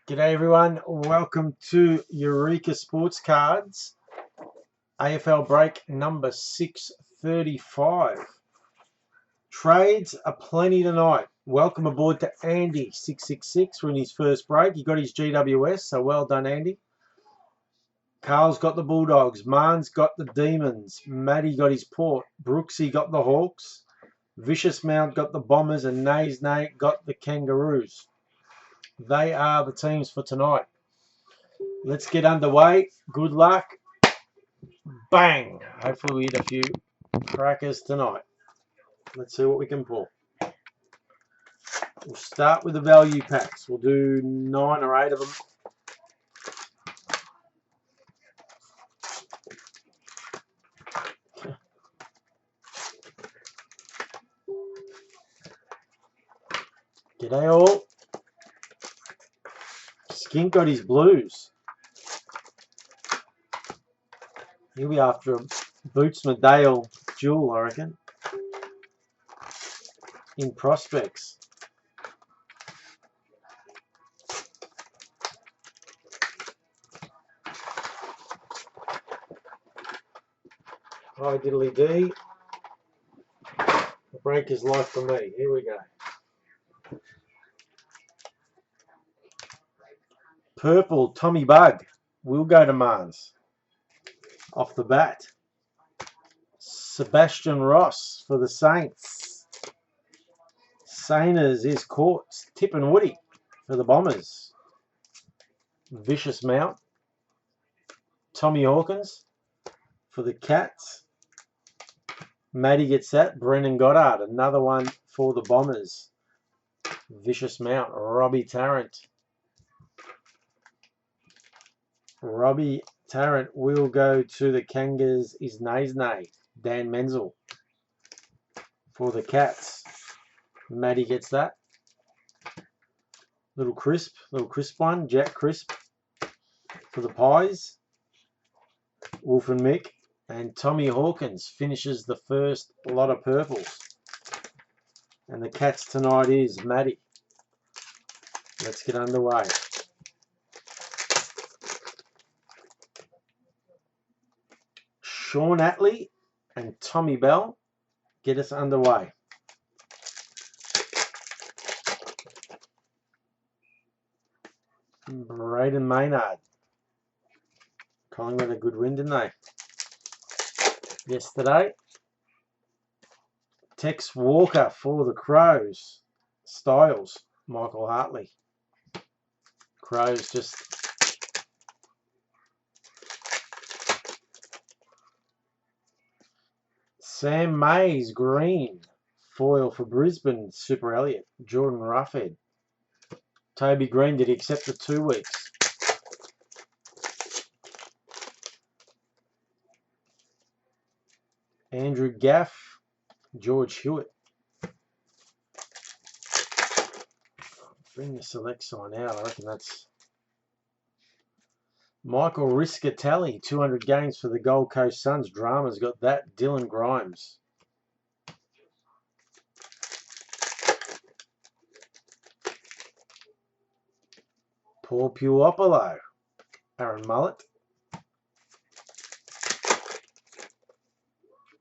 G'day everyone, welcome to Eureka Sports Cards, AFL break number 635. Trades are plenty tonight. Welcome aboard to Andy666 in his first break. He got his GWS, so well done Andy. Carl's got the Bulldogs, Marn's got the Demons, Matty got his Port, Brooksy got the Hawks, Vicious Mount got the Bombers, and Nays Nate got the Kangaroos. They are the teams for tonight. Let's get underway. Good luck. Bang! Hopefully we hit a few crackers tonight. Let's see what we can pull. We'll start with the value packs. We'll do 9 or 8 of them. G'day all. Skink got his Blues. He'll be after a Boots-Medale duel, I reckon, in prospects. Hi diddly dee. The break is life for me. Here we go. Purple, Tommy Bug. We'll go to Mars. Off the bat. Sebastian Ross for the Saints. Sainers is Courts. Tip and Woody for the Bombers. Vicious Mount. Tommy Hawkins for the Cats. Matty gets that. Brendan Goddard, another one for the Bombers. Vicious Mount. Robbie Tarrant. Robbie Tarrant will go to the Kangas is Nays Nay. Dan Menzel for the Cats. Matty gets that. Little crisp one. Jack Crisp for the Pies. Wolf and Mick. And Tommy Hawkins finishes the first lot of purples. And the Cats tonight is Matty. Let's get underway. Sean Atley and Tommy Bell get us underway. Braden Maynard. Collingwood a good win, didn't they? Yesterday. Tex Walker for the Crows. Styles, Michael Hartley. Crows just... Sam Mays, green. Foil for Brisbane, Super Elliott. Jordan Roughhead. Toby Green, did he accept the 2 weeks? Andrew Gaff. George Hewitt. Bring the select sign out. I reckon that's Michael Riscatelli. 200 games for the Gold Coast Suns. Drama's got that. Dylan Grimes. Paul Puopolo. Aaron Mullet.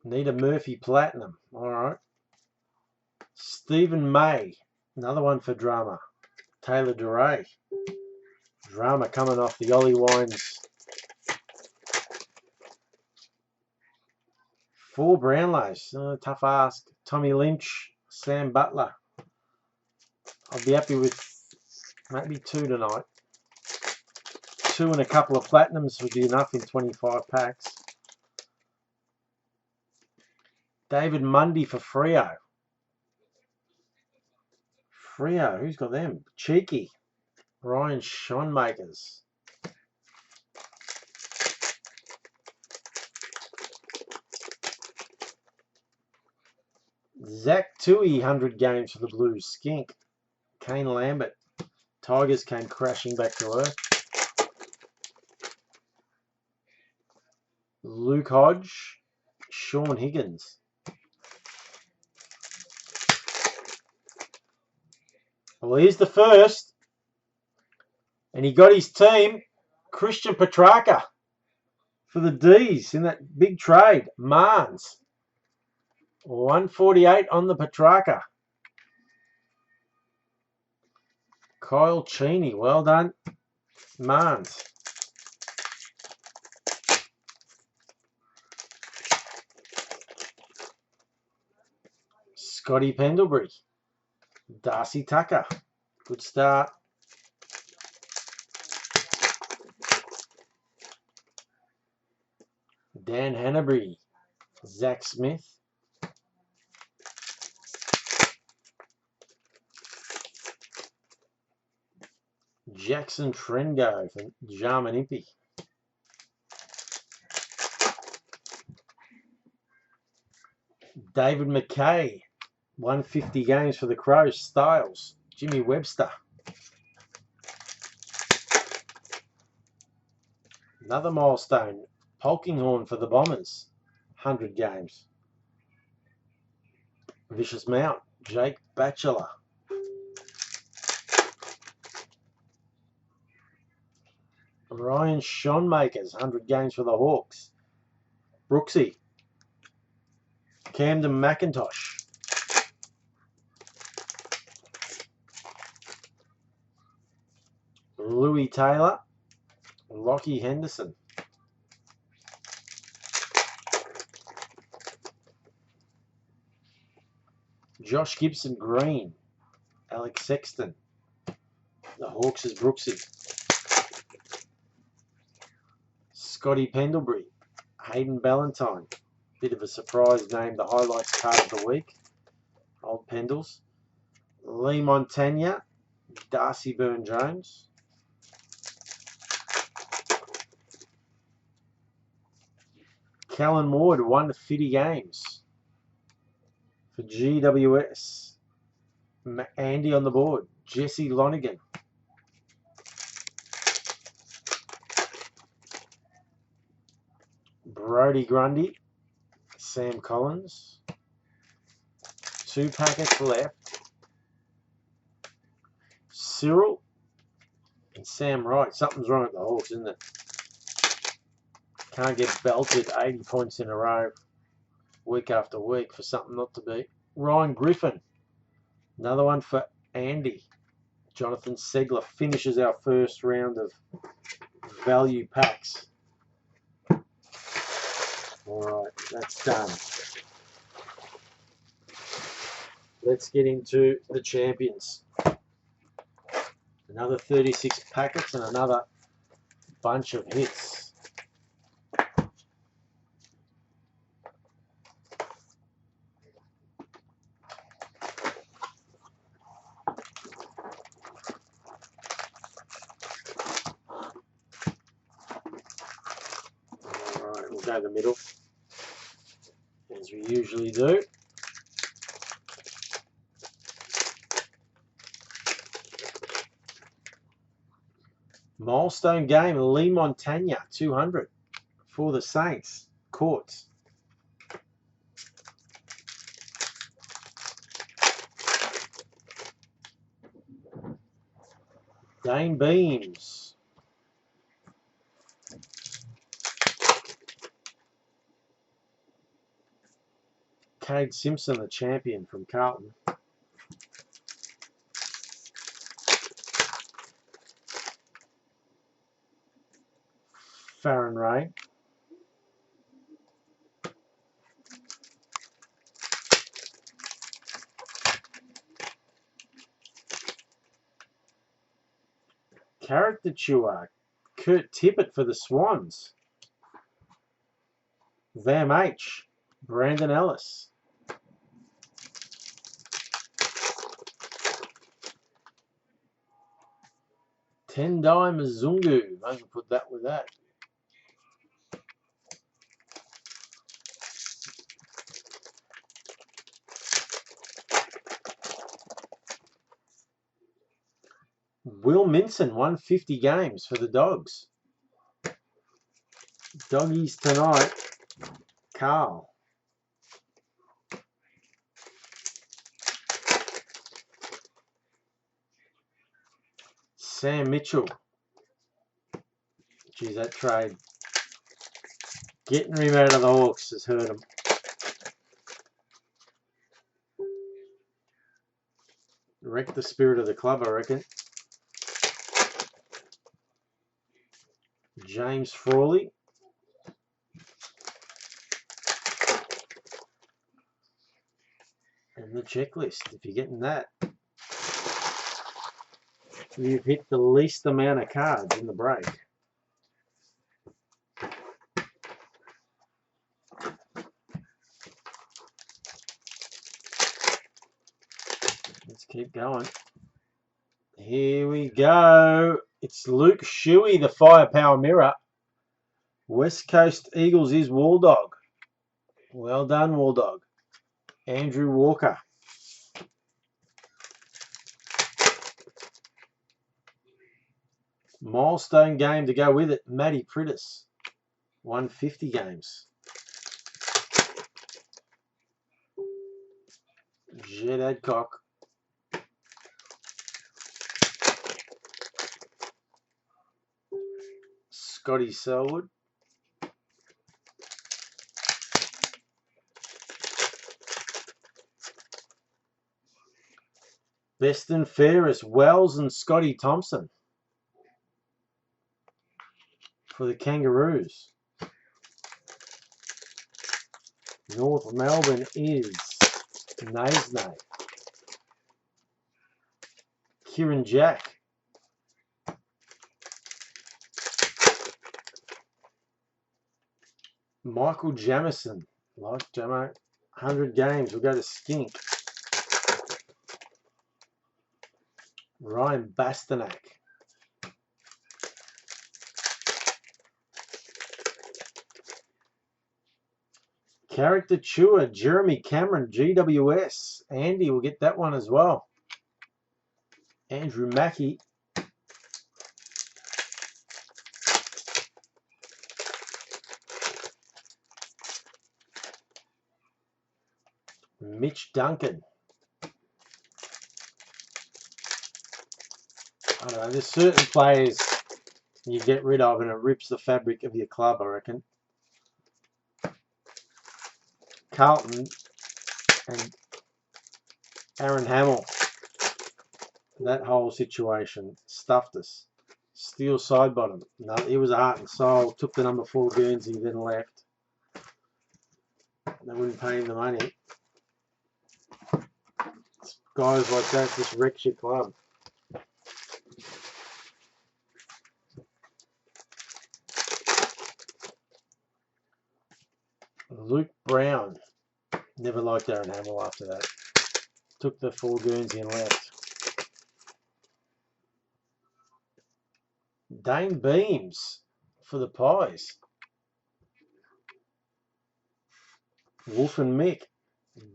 Nita Murphy Platinum. Alright. Stephen May. Another one for Drama. Taylor DeRay. Drama coming off the Ollie Wines. 4 Brownlows. Tough ask. Tommy Lynch. Sam Butler. I'll be happy with maybe 2 tonight. 2 and a couple of Platinums would be enough in 25 packs. David Mundy for Freo. Freo, who's got them? Cheeky. Ryan Schoenmakers. Zach Tui, 100 games for the Blues. Skink. Kane Lambert. Tigers came crashing back to earth. Luke Hodge. Sean Higgins. Well, here's the first. And he got his team, Christian Petrarca, for the D's in that big trade. Marnes. 148 on the Petrarca. Kyle Cheney, well done. Marnes. Scotty Pendlebury. Darcy Tucker. Good start. Dan Hanbury. Zach Smith. Jackson Trengo for Jarman Impey. David McKay. 150 games for the Crows. Styles. Jimmy Webster. Another milestone. Polkinghorn for the Bombers. 100 games. Vicious Mount. Jake Batchelor. Ryan Schoenmakers. 100 games for the Hawks. Brooksy. Camden McIntosh. Louis Taylor. Lockie Henderson. Josh Gibson Green. Alex Sexton. The Hawks is Brooksy. Scotty Pendlebury. Hayden Ballantyne. Bit of a surprise name, the highlights card of the week. Old Pendles. Lee Montagna. Darcy Byrne-Jones. Callan Ward, 150 games for GWS. Andy on the board. Jesse Lonigan. Brody Grundy. Sam Collins. 2 packets left. Cyril and Sam Wright. Something's wrong at the Hawks, isn't it? Can't get belted 80 points in a row week after week for something not to be. Ryan Griffin. Another one for Andy. Jonathan Segler finishes our first round of value packs. Alright, that's done. Let's get into the champions. Another 36 packets and another bunch of hits. Alright, we'll go the middle, as we usually do. Milestone game, Lee Montagna, 200 for the Saints. Courts. Dane Beams. Cade Simpson, the champion from Carlton. Farron Ray. Caricature. Kurt Tippett for the Swans. Vam H. Brandon Ellis. Tendai Mzungu. I can put that with that. Will Minson, 150 games for the Dogs. Doggies tonight. Carl. Sam Mitchell. Geez, that trade. Getting him out of the Hawks has hurt him. Wrecked the spirit of the club, I reckon. James Frawley. And the checklist, if you're getting that. You've hit the least amount of cards in the break. Let's keep going. Here we go. It's Luke Shuey, the Firepower Mirror. West Coast Eagles is Walldog. Well done, Walldog. Andrew Walker. Milestone game to go with it. Matty Prittis. 150 games. Jed Adcock. Scotty Selwood. Best and fairest, Wells and Scotty Thompson. For the Kangaroos. North Melbourne is Naisne. Kieran Jack. Michael Jamison. Like Jamo. 100 games. We'll go to Skink. Ryan Bastanak. Caricature, Jeremy Cameron, GWS. Andy will get that one as well. Andrew Mackey. Mitch Duncan. I don't know, there's certain players you get rid of and it rips the fabric of your club, I reckon. Carlton and Aaron Hamill. That whole situation stuffed us. Steel side bottom. No, he was a heart and soul. Took the number 4 Guernsey, then left. They wouldn't pay him the money. Guys like that just wrecks your club. Luke Brown. Never liked Aaron Hamill after that. Took the 4 Guernsey and left. Dane Beams for the Pies. Wolf and Mick.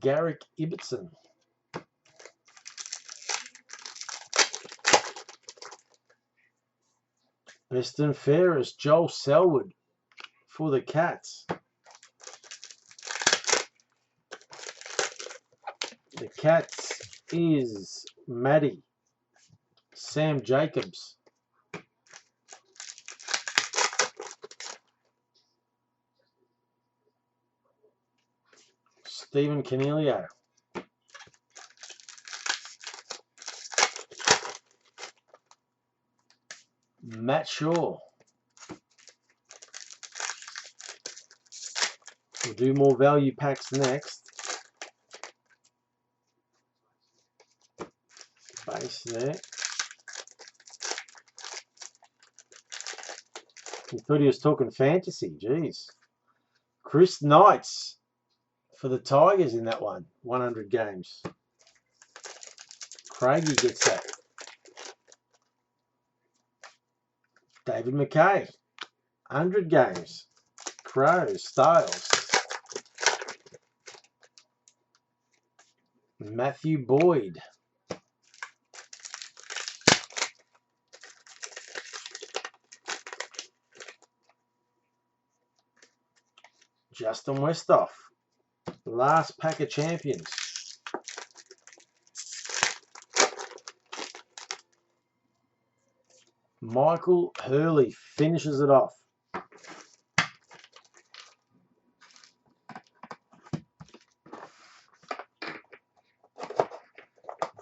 Garrick Ibbotson. Best and fairest, Joel Selwood for the Cats. The Cats is Maddie. Sam Jacobs. Stephen Canelio. Matt Shaw. We'll do more value packs next. Base there. He thought he was talking fantasy. Jeez. Chris Knights for the Tigers in that one. 100 games. Craigie gets that. David McKay. 100 games. Crows. Styles. Matthew Boyd. Justin Westhoff. Last pack of champions. Michael Hurley finishes it off.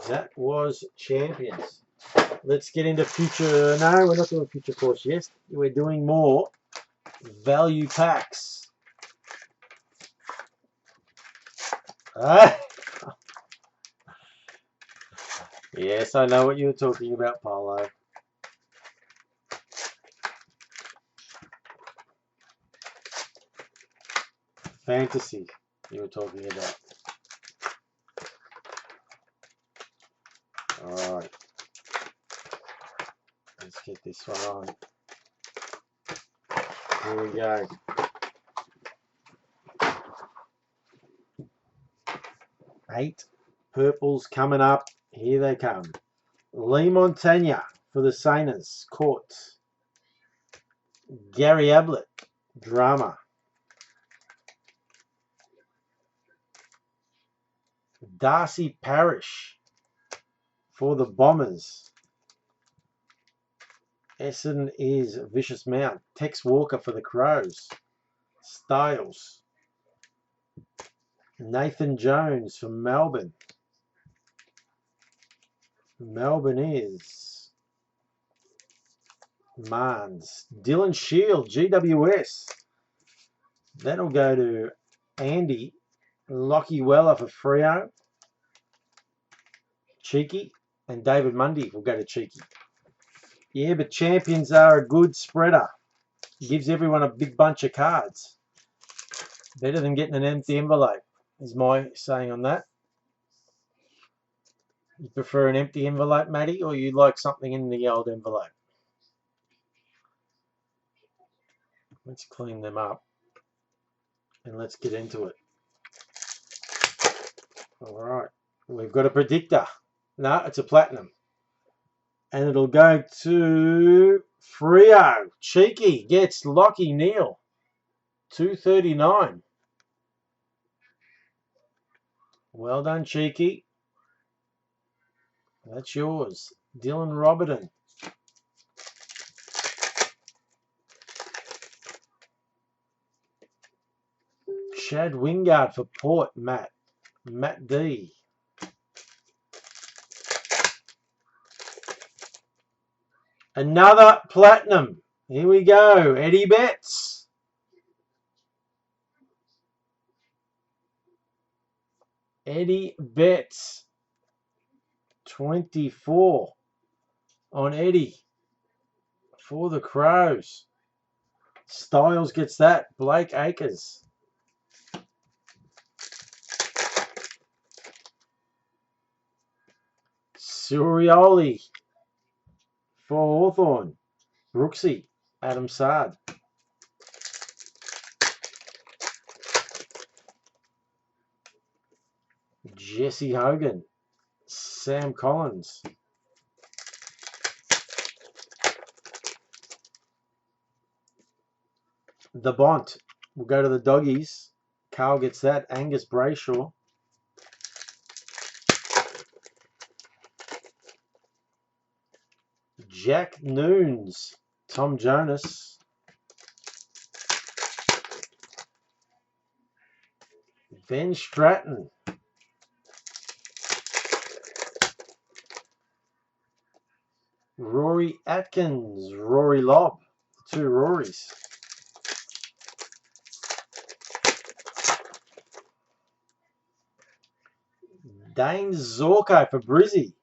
That was champions. Let's get into future. No, we're not doing future course yet. We're doing more value packs. Yes, I know what you were talking about, Paulo. Fantasy you were talking about. Alright. Let's get this one on. Here we go. Eight purples coming up. Here they come. Lee Montagna for the Sainers. Court. Gary Ablett. Drama. Darcy Parish for the Bombers. Essendon is Vicious Mount. Tex Walker for the Crows. Styles. Nathan Jones for Melbourne. Melbourne is Marnes. Dylan Shield, GWS. That'll go to Andy. Lockie Weller for Freo. Cheeky. And David Mundy will go to Cheeky. Yeah, but champions are a good spreader. Gives everyone a big bunch of cards. Better than getting an empty envelope, is my saying on that. You prefer an empty envelope, Matty, or you like something in the old envelope? Let's clean them up and let's get into it. All right, we've got a predictor. No, it's a platinum. And it'll go to Freo. Cheeky gets Lockie Neal. 239. Well done, Cheeky. That's yours. Dylan Robertson. Chad Wingard for Port, Matt. Matt D. Another platinum. Here we go. Eddie Betts. Eddie Betts. 24 on Eddie for the Crows. Styles gets that. Blake Acres. Surioli for Hawthorn. Brooksy. Adam Sard. Jesse Hogan. Sam Collins. The Bont will go to the Doggies. Carl gets that. Angus Brayshaw. Jack Noons. Tom Jonas. Ben Stratton. Rory Atkins. Rory Lobb. Two Rorys. Dane Zorko for Brizzy.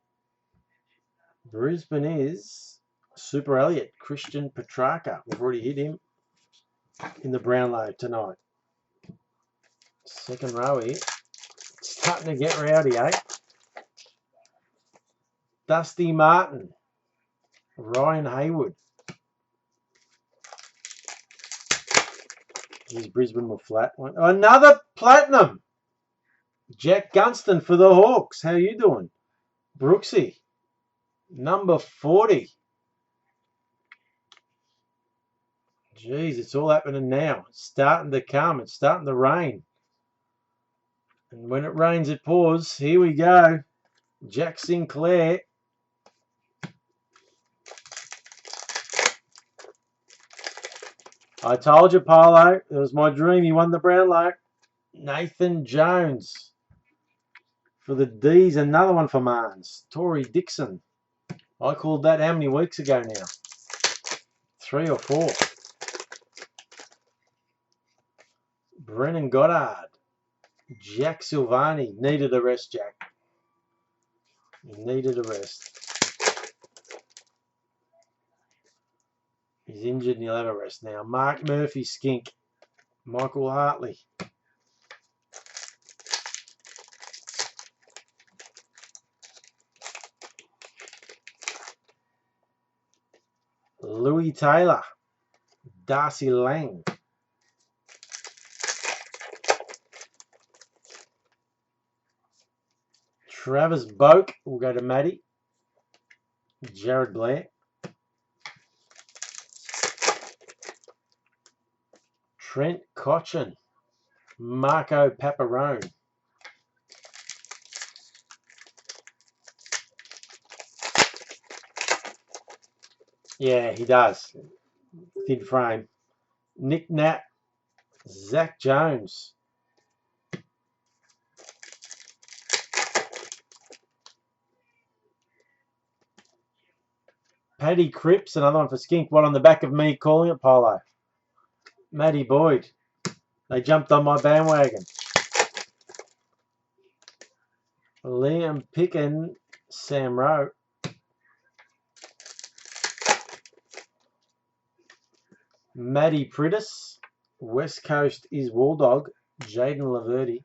Brisbane is Super Elliot. Christian Petrarca. We've already hit him in the Brownlow tonight. Second row here. Starting to get rowdy, eh? Dusty Martin. Ryan Haywood. Here's Brisbane with flat one. Another platinum. Jack Gunston for the Hawks. How you doing? Brooksy. Number 40. Jeez, it's all happening now. It's starting to come. It's starting to rain. And when it rains, it pours. Here we go. Jack Sinclair. I told you, Polo. It was my dream. He won the Brownlow. Nathan Jones for the D's. Another one for Marnes. Tory Dixon. I called that how many weeks ago now? 3 or 4. Brennan Goddard. Jack Silvani. Needed a rest, Jack. He needed a rest. He's injured and he'll have a rest now. Mark Murphy, skink. Michael Hartley. Louis Taylor. Darcy Lang. Travis Boak will go to Maddie. Jared Blair. Trent Cochin. Marco Paparone. Yeah, he does. Thin frame. Nick Nat. Zach Jones. Paddy Cripps, another one for Skink. One on the back of me calling it, Polo. Matty Boyd. They jumped on my bandwagon. Liam Pickin, Sam Rowe. Matty Prittis. West Coast is Walldog. Jaden Laverty.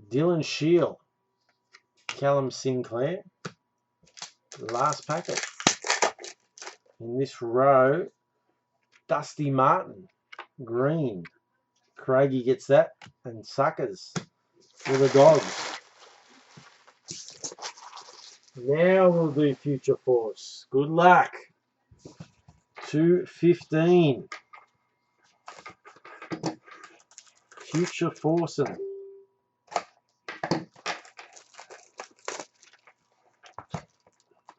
Dylan Shield. Callum Sinclair. Last packet. In this row, Dusty Martin. Green. Craigie gets that. And Suckers for the Dogs. Now we'll do Future Force. Good luck. 215. Future Forcing.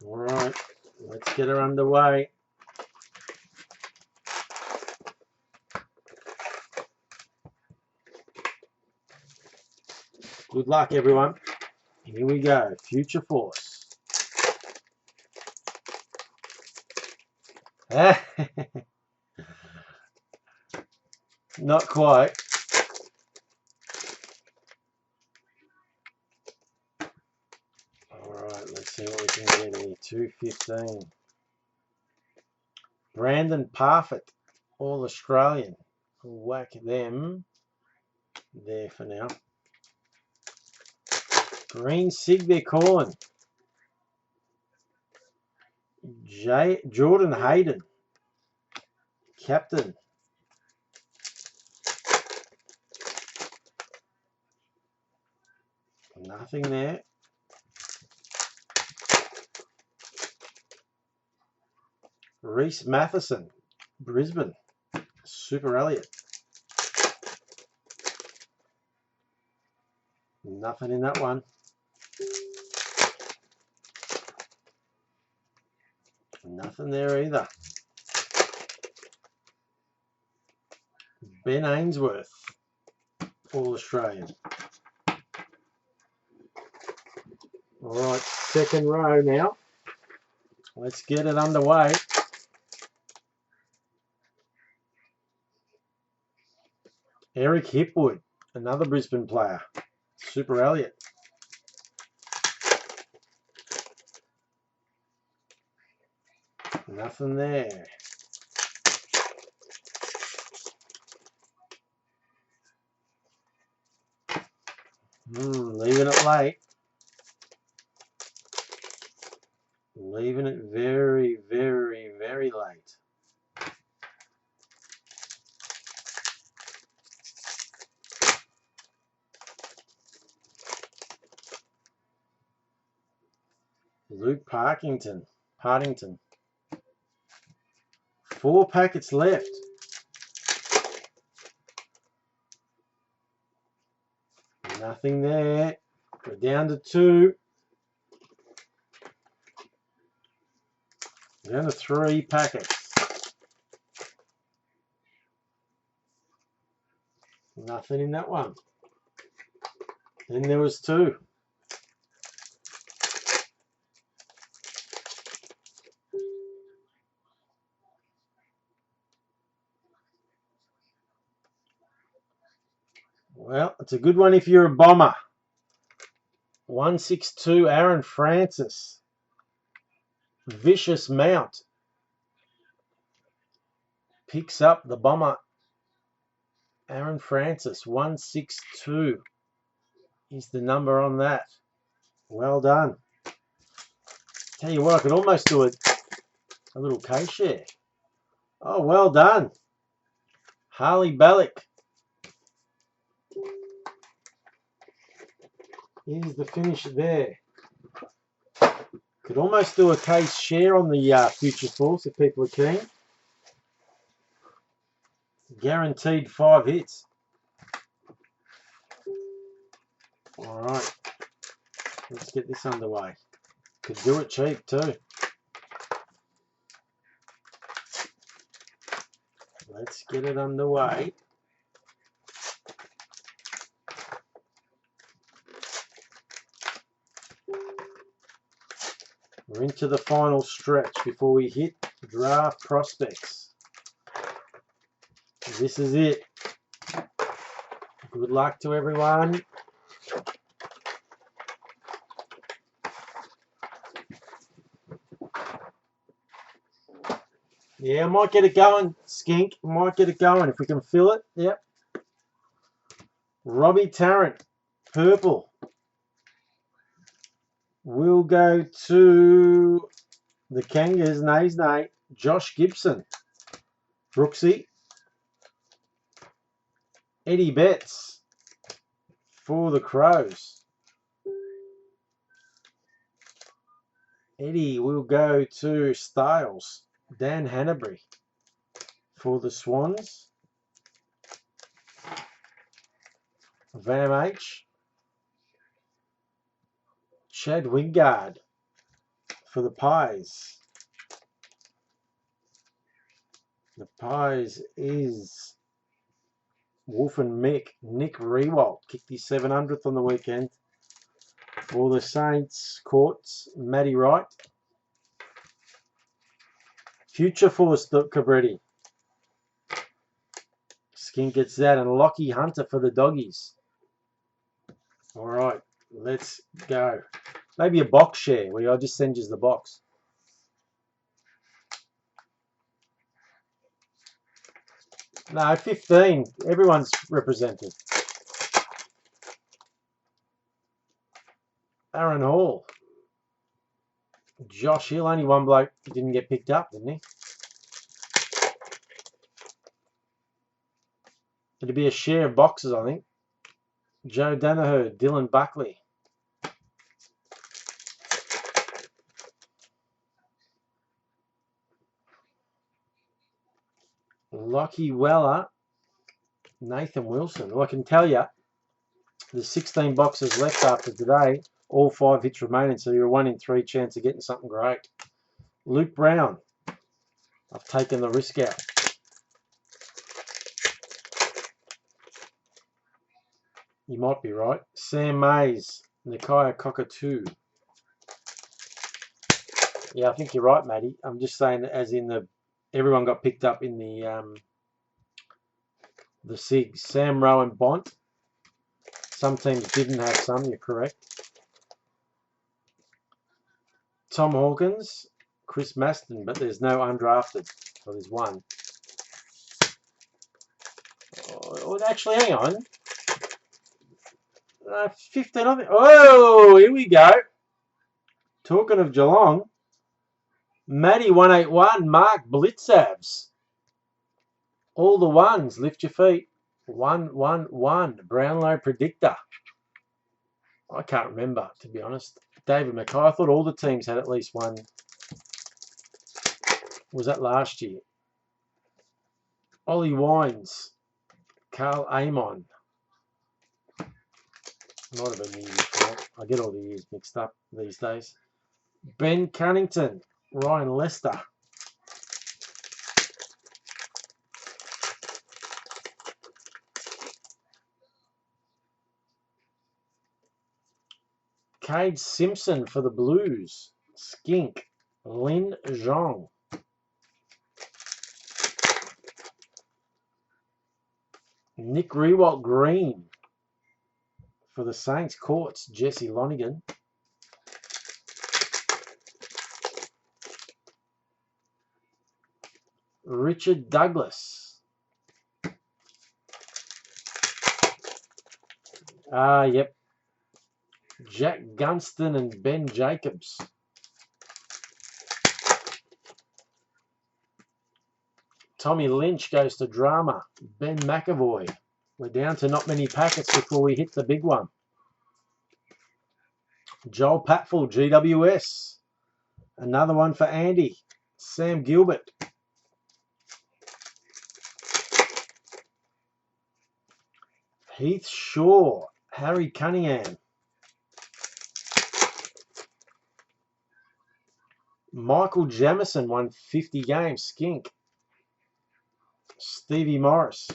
Alright, let's get her underway. Good luck, everyone. Here we go. Future Force. Not quite. Alright, let's see what we can get here. 215. Brandon Parfitt, All Australian. Whack them there for now. Green Sig they're calling. Jordan Hayden. Captain. Nothing there. Reese Matheson, Brisbane. Super Elliott. Nothing in that one. Nothing there either. Ben Ainsworth, All Australian. Alright, second row now. Let's get it underway. Eric Hipwood, another Brisbane player. Super Elliott. Nothing there. Leaving it late. Leaving it very, very, very late. Luke Partington. 4 packets left. Nothing there. We're down to 2. Down to 3 packets. Nothing in that one. Then there was 2. Well, it's a good one if you're a bomber. 162 Aaron Francis. Vicious Mount. Picks up the bomber. Aaron Francis, 162 is the number on that. Well done. Tell you what, I could almost do a little case share. Oh, well done. Harley Ballick. Here's the finish there. Could almost do a case share on the Future Force if people are keen. Guaranteed 5 hits. Alright. Let's get this underway. Could do it cheap too. Let's get it underway. We're into the final stretch before we hit draft prospects. This is it. Good luck to everyone. Yeah, I might get it going, Skink. Might get it going if we can fill it. Yep. Robbie Tarrant, purple. We'll go to the Kangas, nays nay. Josh Gibson. Brooksy. Eddie Betts for the Crows. Eddie will go to Styles. Dan Hanbury for the Swans. Vam H. Chad Wingard for the Pies. The Pies is Wolf and Mick. Nick Rewalt kicked his 700th on the weekend. For the Saints, Courts, Matty Wright. Future Force Cabretti. Skink gets that. And Lockie Hunter for the Doggies. All right, let's go. Maybe a box share where I just send you the box. No, 15. Everyone's represented. Aaron Hall. Josh Hill. Only one bloke didn't get picked up, didn't he? It'd be a share of boxes, I think. Joe Danaher. Dylan Buckley. Lockie Weller. Nathan Wilson. Well, I can tell you, there's 16 boxes left after today. All 5 hits remaining, so you're a 1 in 3 chance of getting something great. Luke Brown. I've taken the risk out. You might be right. Sam Mays. Nakia Cockatoo. Yeah, I think you're right, Matty. I'm just saying that as in everyone got picked up in the SIGs. Sam Rowan Bont. Some teams didn't have some, you're correct. Tom Hawkins, Chris Maston, but there's no undrafted. So there's one. Oh, actually, hang on. 15 of it. Oh, here we go. Talking of Geelong, Matty 181, Mark Blitzabs. All the ones, lift your feet. 111, Brownlow Predictor. I can't remember, to be honest. David Mackay, I thought all the teams had at least one. Was that last year? Ollie Wines, Carl Amon. Might have been the year before. I get all the years mixed up these days. Ben Cunnington, Ryan Lester. Cade Simpson for the Blues. Skink. Lin Zhong. Nick Rewalt Green for the Saints. Courts. Jesse Lonigan. Richard Douglas. Yep. Jack Gunston and Ben Jacobs. Tommy Lynch goes to drama. Ben McAvoy. We're down to not many packets before we hit the big one. Joel Patfull, GWS. Another one for Andy. Sam Gilbert. Heath Shaw. Harry Cunningham. Michael Jamison won 50 games. Skink. Stevie Morris.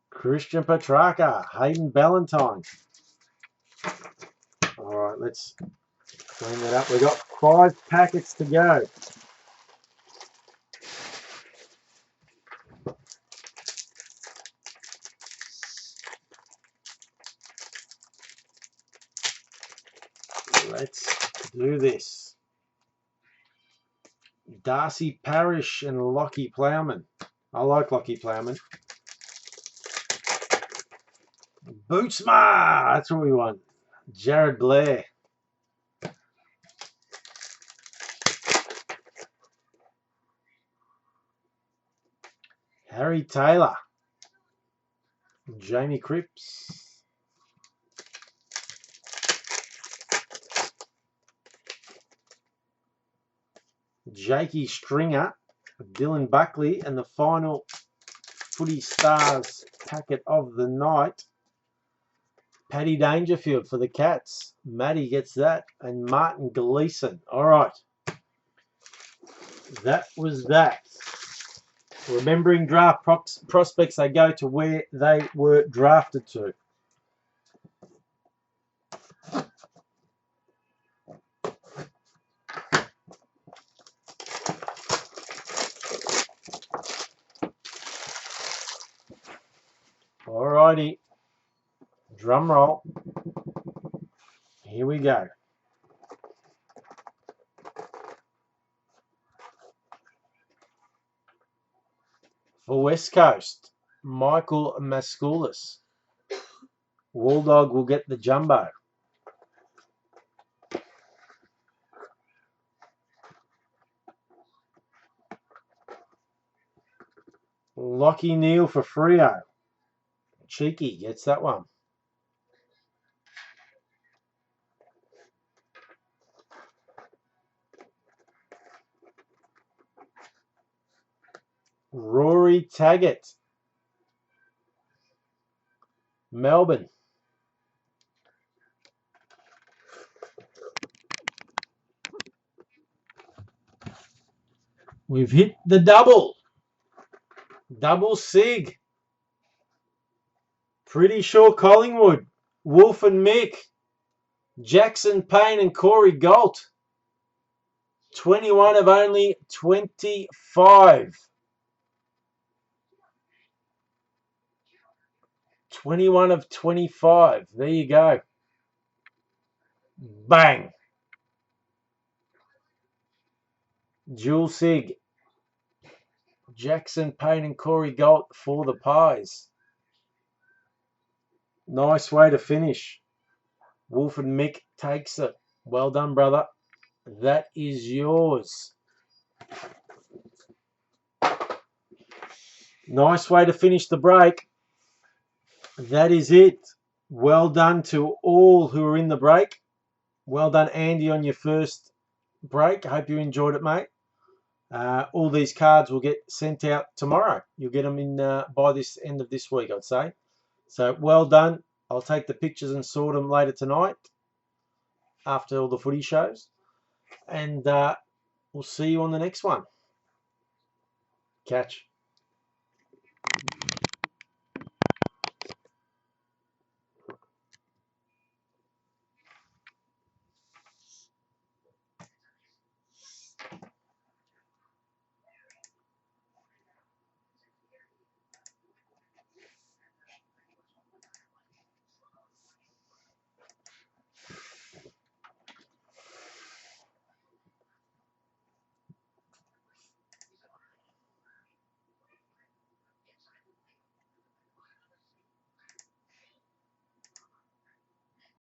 Christian Petrarca. Hayden Ballantyne. All right, let's clean that up. We've got 5 packets to go. Let's do this. Darcy Parish and Lockie Plowman. I like Lockie Plowman. Bootsma! That's what we want. Jared Blair. Harry Taylor. Jamie Cripps. Jakey Stringer, Dylan Buckley, and the final Footy Stars packet of the night. Paddy Dangerfield for the Cats. Matty gets that, and Martin Gleeson. All right. That was that. Remembering draft prospects, they go to where they were drafted to. Alrighty, drum roll. Here we go. For West Coast, Michael Maskoulis. Walldog will get the jumbo. Lockie Neal for Freo. Cheeky gets that one. Rory Taggart. Melbourne. We've hit the double. Double Sig. Pretty sure Collingwood. Wolf and Mick. Jackson Payne and Corey Galt. 21 of only 25. 21 of 25. There you go. Bang. Jewel Sig. Jackson Payne and Corey Galt for the Pies. Nice way to finish. Wolf and Mick takes it. Well done, brother. That is yours. Nice way to finish the break. That is it. Well done to all who are in the break. Well done, Andy, on your first break. I hope you enjoyed it, mate. All these cards will get sent out tomorrow. You'll get them in by this end of this week, I'd say. So well done. I'll take the pictures and sort them later tonight after all the footy shows. And we'll see you on the next one. Catch.